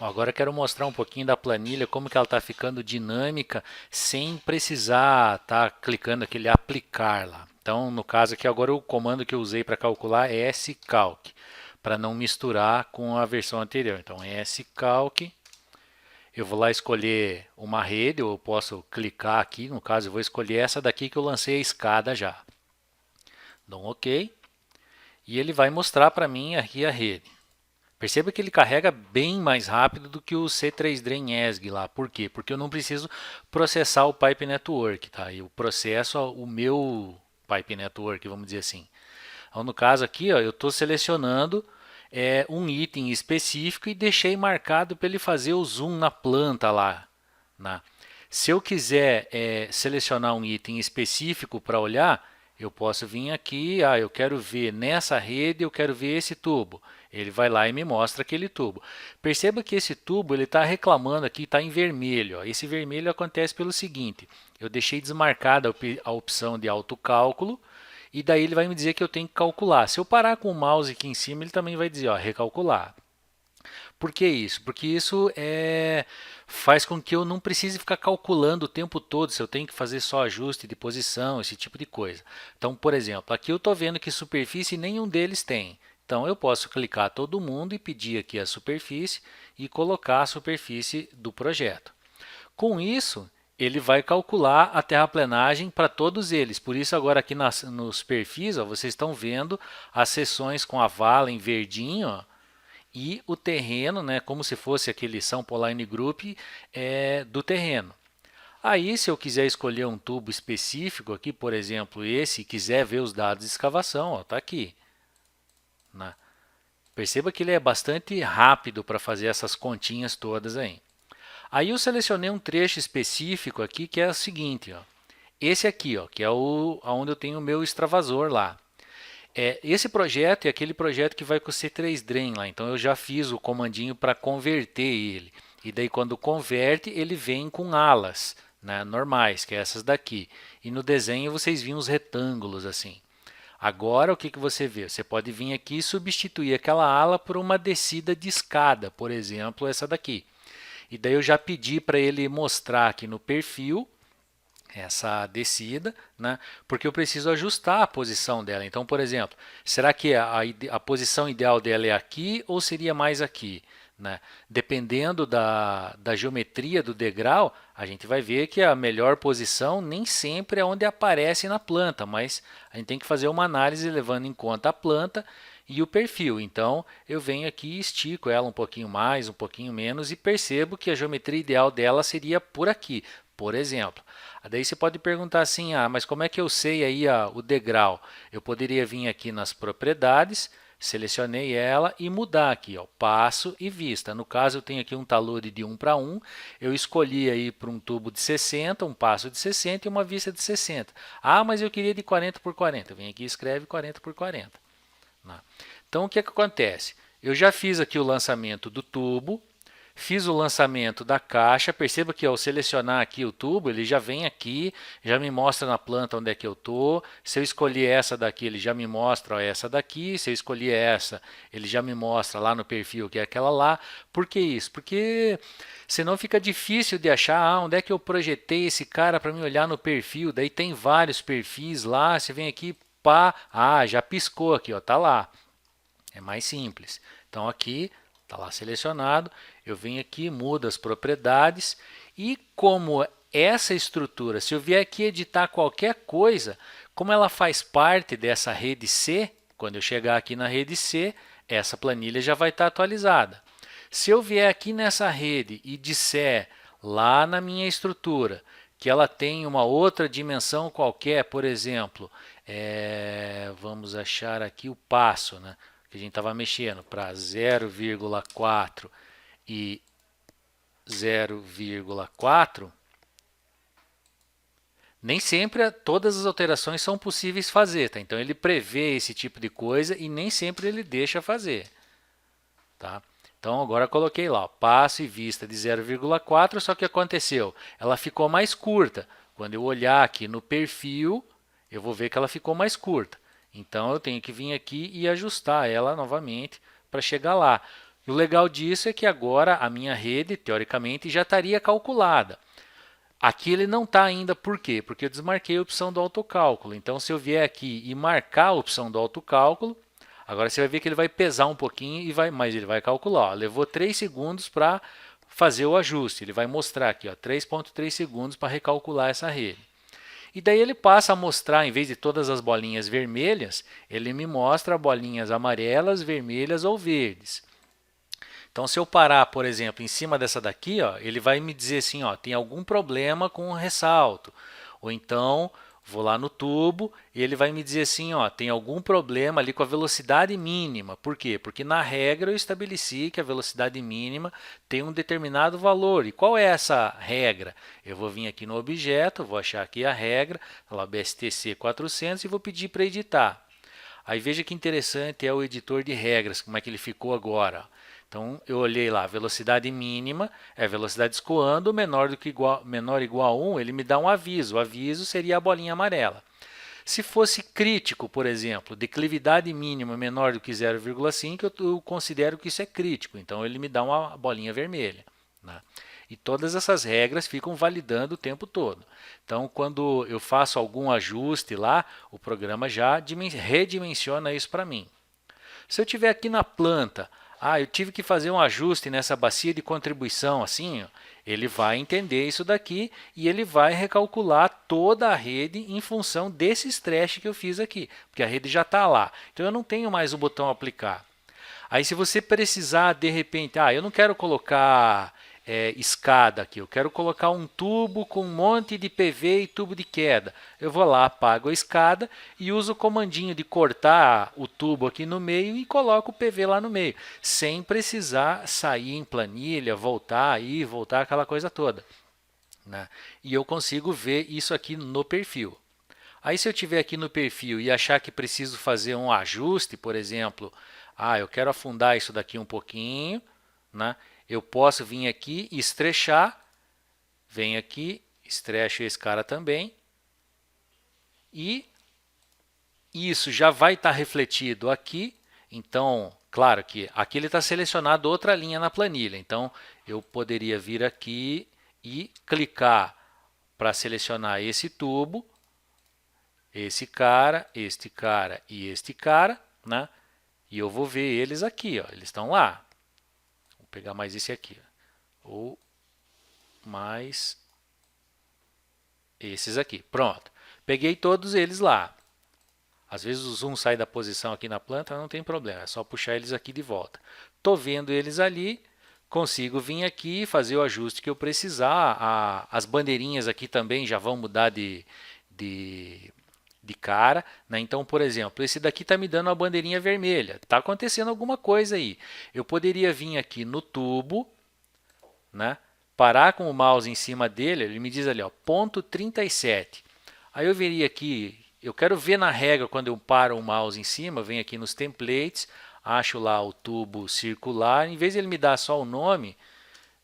Ó, agora eu quero mostrar um pouquinho da planilha, como que ela está ficando dinâmica, sem precisar estar clicando aquele aplicar lá. Então, no caso aqui, agora o comando que eu usei para calcular é scalc, para não misturar com a versão anterior. Então, scalc, eu vou lá escolher uma rede, eu posso clicar aqui, no caso eu vou escolher essa daqui que eu lancei a escada já. Dou um OK, e ele vai mostrar para mim aqui a rede. Perceba que ele carrega bem mais rápido do que o C3-Drain ESG lá. Por quê? Porque eu não preciso processar o Pipe Network, tá? Eu processo o meu Pipe Network, vamos dizer assim. Então, no caso aqui, ó, eu estou selecionando um item específico e deixei marcado para ele fazer o zoom na planta lá. Né? Se eu quiser selecionar um item específico para olhar, eu posso vir aqui, eu quero ver nessa rede, eu quero ver esse tubo. Ele vai lá e me mostra aquele tubo. Perceba que esse tubo ele está reclamando aqui, está em vermelho. Ó. Esse vermelho acontece pelo seguinte, eu deixei desmarcada a opção de autocálculo, e daí ele vai me dizer que eu tenho que calcular. Se eu parar com o mouse aqui em cima, ele também vai dizer, ó, recalcular. Por que isso? Porque isso faz com que eu não precise ficar calculando o tempo todo se eu tenho que fazer só ajuste de posição, esse tipo de coisa. Então, por exemplo, aqui eu estou vendo que superfície nenhum deles tem. Então, eu posso clicar todo mundo e pedir aqui a superfície e colocar a superfície do projeto. Com isso, ele vai calcular a terraplenagem para todos eles. Por isso, agora aqui nos perfis, ó, vocês estão vendo as seções com a vala em verdinho, ó, e o terreno, né, como se fosse aquele São Pauline Group do terreno. Aí, se eu quiser escolher um tubo específico aqui, por exemplo, esse, e quiser ver os dados de escavação, está aqui. Né? Perceba que ele é bastante rápido para fazer essas continhas todas aí. Aí eu selecionei um trecho específico aqui que é o seguinte, ó. Esse aqui, ó, que é onde eu tenho o meu extravasor lá. Esse projeto é aquele projeto que vai com o C3-Drain lá, então eu já fiz o comandinho para converter ele. E daí quando converte, ele vem com alas, né, normais, que é essas daqui. E no desenho vocês viram os retângulos assim. Agora o que você vê? Você pode vir aqui e substituir aquela ala por uma descida de escada, por exemplo, essa daqui. E daí eu já pedi para ele mostrar aqui no perfil essa descida, né? Porque eu preciso ajustar a posição dela. Então, por exemplo, será que a posição ideal dela é aqui ou seria mais aqui? Né? Dependendo da geometria do degrau, a gente vai ver que a melhor posição nem sempre é onde aparece na planta, mas a gente tem que fazer uma análise levando em conta a planta e o perfil. Então, eu venho aqui e estico ela um pouquinho mais, um pouquinho menos e percebo que a geometria ideal dela seria por aqui, por exemplo. Daí você pode perguntar assim, mas como é que eu sei aí o degrau? Eu poderia vir aqui nas propriedades, selecionei ela e mudar aqui, ó, passo e vista. No caso eu tenho aqui um talude de 1 para 1, eu escolhi aí para um tubo de 60, um passo de 60 e uma vista de 60. Mas eu queria de 40 por 40. Vem aqui e escreve 40 por 40. Então o que acontece? Eu já fiz aqui o lançamento do tubo, fiz o lançamento da caixa, perceba que ao selecionar aqui o tubo, ele já vem aqui, já me mostra na planta onde é que eu estou. Se eu escolher essa daqui, ele já me mostra essa daqui. Se eu escolher essa, ele já me mostra lá no perfil que é aquela lá. Por que isso? Porque senão fica difícil de achar onde é que eu projetei esse cara para me olhar no perfil. Daí tem vários perfis lá, você vem aqui, pá, já piscou aqui, ó, tá lá. É mais simples. Então aqui está lá selecionado, eu venho aqui, mudo as propriedades e como essa estrutura, se eu vier aqui editar qualquer coisa, como ela faz parte dessa rede C, quando eu chegar aqui na rede C, essa planilha já vai estar atualizada. Se eu vier aqui nessa rede e disser lá na minha estrutura que ela tem uma outra dimensão qualquer, por exemplo, vamos achar aqui o passo, né? Que a gente estava mexendo para 0,4 e 0,4, nem sempre todas as alterações são possíveis fazer. Tá? Então ele prevê esse tipo de coisa e nem sempre ele deixa fazer. Tá? Então agora coloquei lá, ó, passo e vista de 0,4, só que aconteceu? Ela ficou mais curta. Quando eu olhar aqui no perfil, eu vou ver que ela ficou mais curta. Então eu tenho que vir aqui e ajustar ela novamente para chegar lá. E o legal disso é que agora a minha rede, teoricamente, já estaria calculada. Aqui ele não está ainda, por quê? Porque eu desmarquei a opção do autocálculo. Então, se eu vier aqui e marcar a opção do autocálculo, agora você vai ver que ele vai pesar um pouquinho, mas ele vai calcular. Ó, levou 3 segundos para fazer o ajuste. Ele vai mostrar aqui 3,3 segundos para recalcular essa rede. E daí ele passa a mostrar, em vez de todas as bolinhas vermelhas, ele me mostra bolinhas amarelas, vermelhas ou verdes. Então, se eu parar, por exemplo, em cima dessa daqui, ó, ele vai me dizer assim, ó, tem algum problema com o ressalto. Ou então, vou lá no tubo e ele vai me dizer assim, ó, tem algum problema ali com a velocidade mínima. Por quê? Porque na regra eu estabeleci que a velocidade mínima tem um determinado valor. E qual é essa regra? Eu vou vir aqui no objeto, vou achar aqui a regra, lá BSTC 400 e vou pedir para editar. Aí veja que interessante é o editor de regras, como é que ele ficou agora. Então eu olhei lá, velocidade mínima é velocidade escoando, menor ou igual a 1, ele me dá um aviso. O aviso seria a bolinha amarela. Se fosse crítico, por exemplo, declividade mínima menor do que 0,5, eu considero que isso é crítico. Então ele me dá uma bolinha vermelha, né? E todas essas regras ficam validando o tempo todo. Então, quando eu faço algum ajuste lá, o programa já redimensiona isso para mim. Se eu tiver aqui na planta, eu tive que fazer um ajuste nessa bacia de contribuição, assim, ó, ele vai entender isso daqui e ele vai recalcular toda a rede em função desse stretch que eu fiz aqui, porque a rede já está lá. Então eu não tenho mais o botão aplicar. Aí se você precisar de repente, eu não quero colocar escada aqui, eu quero colocar um tubo com um monte de PV e tubo de queda. Eu vou lá, apago a escada e uso o comandinho de cortar o tubo aqui no meio e coloco o PV lá no meio, sem precisar sair em planilha, voltar aí, voltar aquela coisa toda, né? E eu consigo ver isso aqui no perfil. Aí se eu tiver aqui no perfil e achar que preciso fazer um ajuste, por exemplo, eu quero afundar isso daqui um pouquinho, né? Eu posso vir aqui e estrechar, venho aqui, estrecho esse cara também, e isso já vai estar refletido aqui. Então, claro que aqui ele está selecionado outra linha na planilha, então eu poderia vir aqui e clicar para selecionar esse tubo, esse cara, este cara e este cara, né? E eu vou ver eles aqui, ó, eles estão lá. Vou pegar mais esse aqui, ó, ou mais esses aqui. Pronto. Peguei todos eles lá. Às vezes o zoom sai da posição aqui na planta, não tem problema, é só puxar eles aqui de volta. Estou vendo eles ali, consigo vir aqui e fazer o ajuste que eu precisar. As bandeirinhas aqui também já vão mudar de cara, né? Então, por exemplo, esse daqui está me dando uma bandeirinha vermelha. Está acontecendo alguma coisa aí. Eu poderia vir aqui no tubo, né? Parar com o mouse em cima dele, ele me diz ali, ó, ponto 37. Aí eu viria aqui, eu quero ver na regra quando eu paro o mouse em cima, eu venho aqui nos templates, acho lá o tubo circular, em vez de ele me dar só o nome,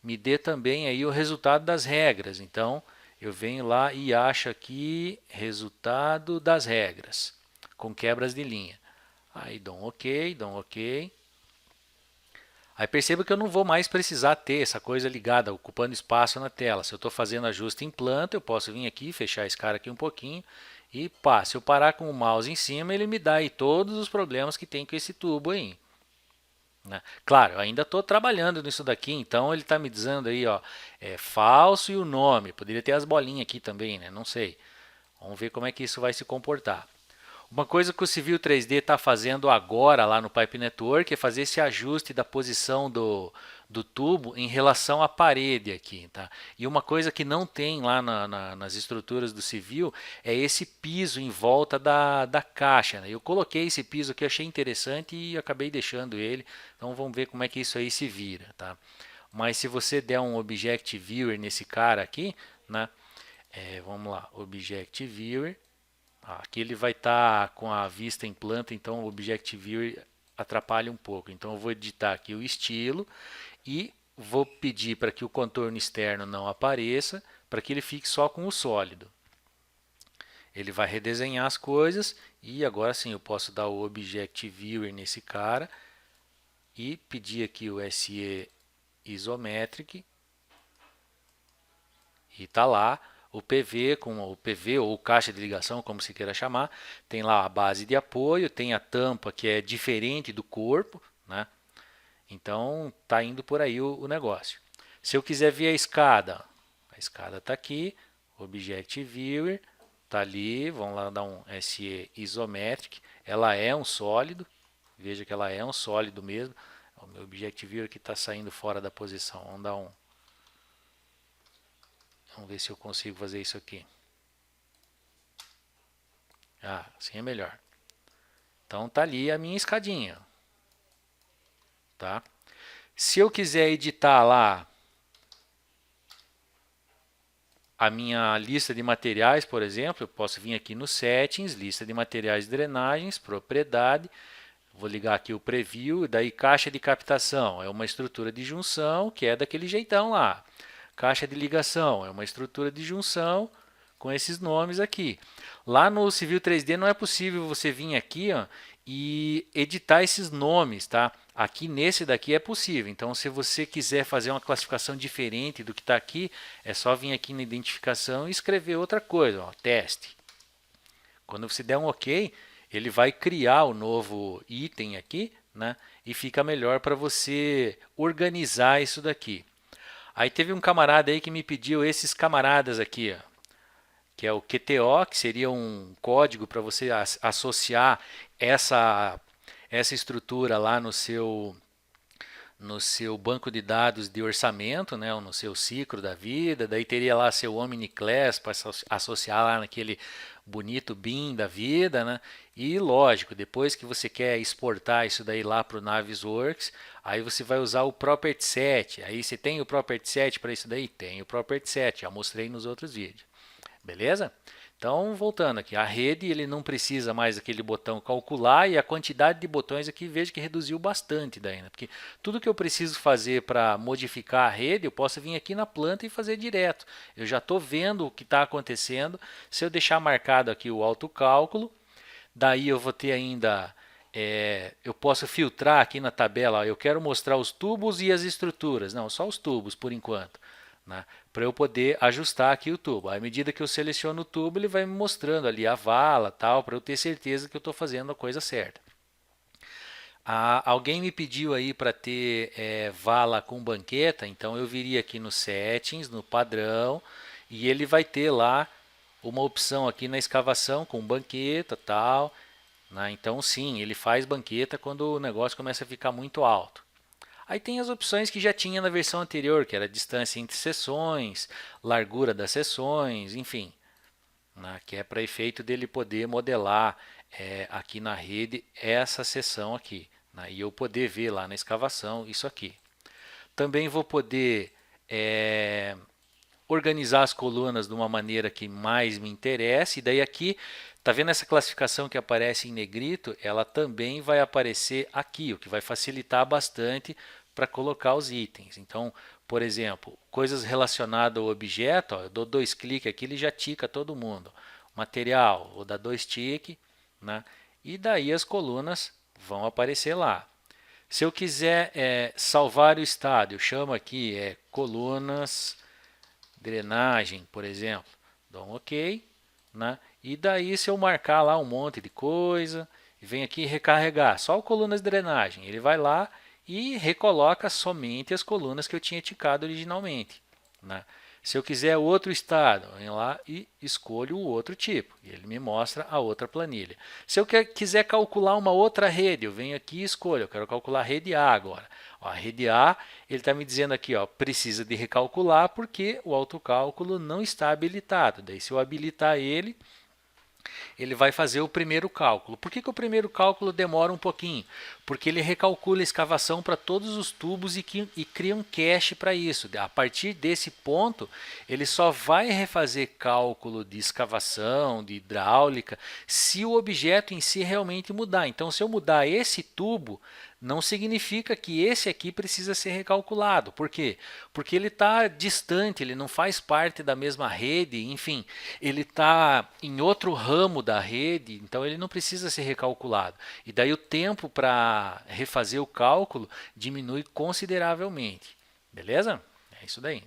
me dê também aí o resultado das regras. Então, eu venho lá e acho aqui resultado das regras, com quebras de linha. Aí dou um OK, dou um OK. Aí perceba que eu não vou mais precisar ter essa coisa ligada, ocupando espaço na tela. Se eu estou fazendo ajuste em planta, eu posso vir aqui, fechar esse cara aqui um pouquinho e se eu parar com o mouse em cima, ele me dá aí todos os problemas que tem com esse tubo aí, né? Claro, eu ainda estou trabalhando nisso daqui, então ele está me dizendo aí, ó, falso e o nome. Poderia ter as bolinhas aqui também, né? Não sei. Vamos ver como é que isso vai se comportar. Uma coisa que o Civil 3D está fazendo agora lá no Pipe Network é fazer esse ajuste da posição do tubo em relação à parede aqui, tá? E uma coisa que não tem lá nas estruturas do Civil é esse piso em volta da caixa, né? Eu coloquei esse piso aqui, achei interessante e acabei deixando ele. Então vamos ver como é que isso aí se vira, tá? Mas se você der um Object Viewer nesse cara aqui, né? Vamos lá, Object Viewer. Aqui ele vai estar com a vista em planta, então o Object Viewer atrapalha um pouco. Então eu vou editar aqui o estilo e vou pedir para que o contorno externo não apareça, para que ele fique só com o sólido. Ele vai redesenhar as coisas e agora sim eu posso dar o Object Viewer nesse cara e pedir aqui o SE Isometric e está lá o PV, com o PV ou caixa de ligação, como se queira chamar, tem lá a base de apoio, tem a tampa que é diferente do corpo, né? Então está indo por aí o negócio. Se eu quiser ver a escada está aqui, Object Viewer, está ali, vamos lá dar um SE Isometric, ela é um sólido, veja que ela é um sólido mesmo. O meu Object Viewer que está saindo fora da posição, vamos dar um... Vamos ver se eu consigo fazer isso aqui. Ah, assim é melhor. Então tá ali a minha escadinha. Tá? Se eu quiser editar lá a minha lista de materiais, por exemplo, eu posso vir aqui no Settings, lista de materiais e drenagens, propriedade. Vou ligar aqui o Preview, daí caixa de captação, é uma estrutura de junção que é daquele jeitão lá. Caixa de ligação, é uma estrutura de junção com esses nomes aqui. Lá no Civil 3D não é possível você vir aqui, ó, e editar esses nomes, tá? Aqui nesse daqui é possível. Então, se você quiser fazer uma classificação diferente do que está aqui, é só vir aqui na identificação e escrever outra coisa, ó, teste. Quando você der um OK, ele vai criar o novo item aqui, né? E fica melhor para você organizar isso daqui. Aí teve um camarada aí que me pediu esses camaradas aqui, ó, que é o QTO, que seria um código para você associar essa estrutura lá no seu banco de dados de orçamento, né, ou no seu ciclo da vida. Daí teria lá seu OmniClass para associar lá naquele bonito BIM da vida, né? E lógico, depois que você quer exportar isso daí lá para o Navisworks, aí você vai usar o Property Set. Aí você tem o Property Set para isso daí? Tem o Property Set, já mostrei nos outros vídeos. Beleza? Então, voltando aqui, a rede ele não precisa mais daquele botão calcular e a quantidade de botões aqui vejo que reduziu bastante daí, né? Porque tudo que eu preciso fazer para modificar a rede, eu posso vir aqui na planta e fazer direto. Eu já estou vendo o que está acontecendo. Se eu deixar marcado aqui o autocálculo, daí eu vou ter ainda... eu posso filtrar aqui na tabela, ó, eu quero mostrar os tubos e as estruturas. Não, só os tubos por enquanto. Né, para eu poder ajustar aqui o tubo. À medida que eu seleciono o tubo, ele vai me mostrando ali a vala, tal, para eu ter certeza que eu estou fazendo a coisa certa. Alguém me pediu aí para ter vala com banqueta, então eu viria aqui no Settings, no padrão, e ele vai ter lá uma opção aqui na escavação com banqueta, tal. Né, então sim, ele faz banqueta quando o negócio começa a ficar muito alto. Aí tem as opções que já tinha na versão anterior, que era a distância entre seções, largura das seções, enfim. Né, que é para efeito dele poder modelar aqui na rede essa seção aqui. Né, e eu poder ver lá na escavação isso aqui. Também vou poder organizar as colunas de uma maneira que mais me interessa. E daí aqui, tá vendo essa classificação que aparece em negrito? Ela também vai aparecer aqui, o que vai facilitar bastante para colocar os itens. Então, por exemplo, coisas relacionadas ao objeto, ó, eu dou 2 cliques aqui, ele já tica todo mundo. Material, vou dar 2 tiques, né? E daí as colunas vão aparecer lá. Se eu quiser salvar o estado, eu chamo aqui colunas, drenagem, por exemplo, dou um OK, né? E daí se eu marcar lá um monte de coisa, e vem aqui recarregar, só o colunas de drenagem, ele vai lá e recoloca somente as colunas que eu tinha ticado originalmente. Né? Se eu quiser outro estado, eu venho lá e escolho o outro tipo. E ele me mostra a outra planilha. Se eu quiser calcular uma outra rede, eu venho aqui e escolho. Eu quero calcular a rede A agora. Ó, a rede A, ele está me dizendo aqui, ó, precisa de recalcular porque o autocálculo não está habilitado. Daí se eu habilitar ele vai fazer o primeiro cálculo. Por que o primeiro cálculo demora um pouquinho? Porque ele recalcula a escavação para todos os tubos e cria um cache para isso. A partir desse ponto, ele só vai refazer cálculo de escavação, de hidráulica, se o objeto em si realmente mudar. Então, se eu mudar esse tubo, não significa que esse aqui precisa ser recalculado. Por quê? Porque ele está distante, ele não faz parte da mesma rede, enfim, ele está em outro ramo da rede, então ele não precisa ser recalculado. E daí o tempo para refazer o cálculo diminui consideravelmente. Beleza? É isso daí.